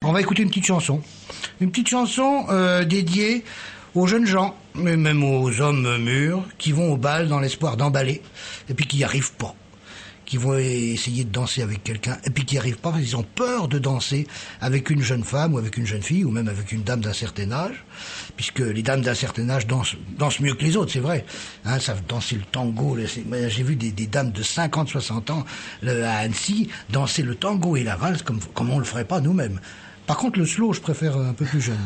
On va écouter une petite chanson. Une petite chanson dédiée aux jeunes gens, mais même aux hommes mûrs, qui vont au bal dans l'espoir d'emballer, et puis qui n'y arrivent pas. Qui vont essayer de danser avec quelqu'un, et puis qui n'y arrivent pas parce qu'ils ont peur de danser avec une jeune femme, ou avec une jeune fille, ou même avec une dame d'un certain âge, puisque les dames d'un certain âge dansent mieux que les autres, c'est vrai. Hein, savent danser le tango. J'ai vu des dames de 50, 60 ans à Annecy danser le tango et la valse comme on le ferait pas nous-mêmes. Par contre, le slow, je préfère un peu plus jeune.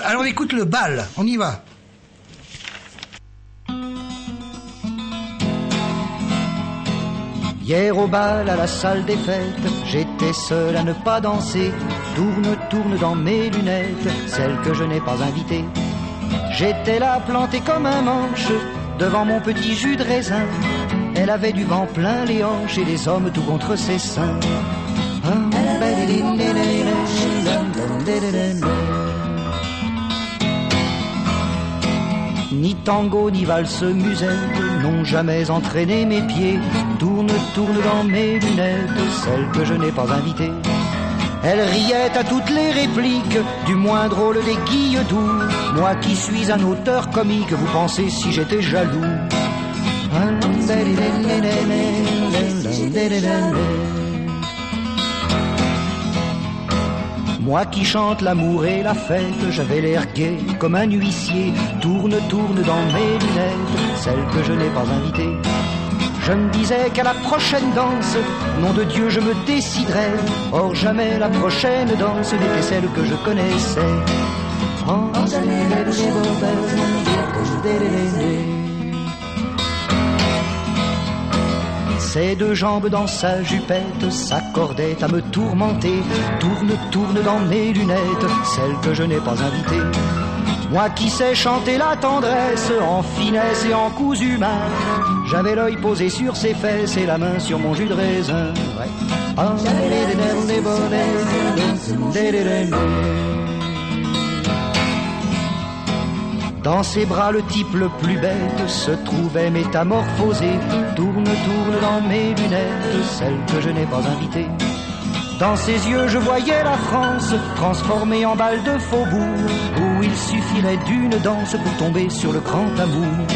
Alors on écoute le bal, on y va. Hier au bal à la salle des fêtes, j'étais seul à ne pas danser. Tourne dans mes lunettes, celle que je n'ai pas invitée. J'étais là planté comme un manche, devant mon petit jus de raisin. Elle avait du vent plein les hanches et les hommes tout contre ses seins. Ni tango ni valse musette n'ont jamais entraîné mes pieds. Tourne dans mes lunettes, celle que je n'ai pas invitée. Elle riait à toutes les répliques, du moins drôle des guilledous. Moi qui suis un auteur comique, vous pensez si j'étais jaloux? Moi qui chante l'amour et la fête, j'avais l'air gai comme un huissier. Tourne dans mes lunettes, celle que je n'ai pas invitée. Je me disais qu'à la prochaine danse, nom de Dieu, je me déciderais. Or jamais la prochaine danse n'était celle que je connaissais. Ses deux jambes dans sa jupette s'accordaient à me tourmenter. Tourne dans mes lunettes, celle que je n'ai pas invitée. Moi qui sais chanter la tendresse en finesse et en coups humains, j'avais l'œil posé sur ses fesses et la main sur mon jus de raisin. Ouais. Dans ses bras le type le plus bête se trouvait métamorphosé. Tourne dans mes lunettes, celle que je n'ai pas invitée. Dans ses yeux je voyais la France transformée en balle de faubourg, où il suffirait d'une danse pour tomber sur le grand amour.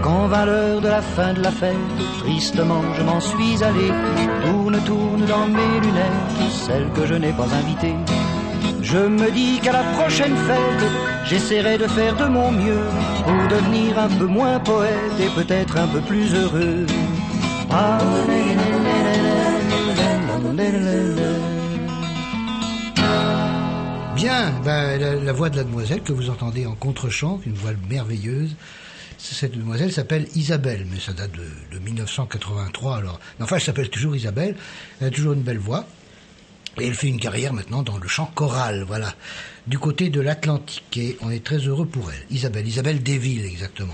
Quand vint l'heure de la fin de la fête, tristement je m'en suis allé. Tourne dans mes lunettes, celle que je n'ai pas invitée. Je me dis qu'à la prochaine fête, j'essaierai de faire de mon mieux pour devenir un peu moins poète et peut-être un peu plus heureux. Bien, la voix de la demoiselle que vous entendez en contre-champ, une voix merveilleuse. Cette demoiselle s'appelle Isabelle, mais ça date de 1983 alors. Enfin, elle s'appelle toujours Isabelle, elle a toujours une belle voix. Et elle fait une carrière maintenant dans le chant choral, voilà, du côté de l'Atlantique. Et on est très heureux pour elle. Isabelle Desvilles exactement.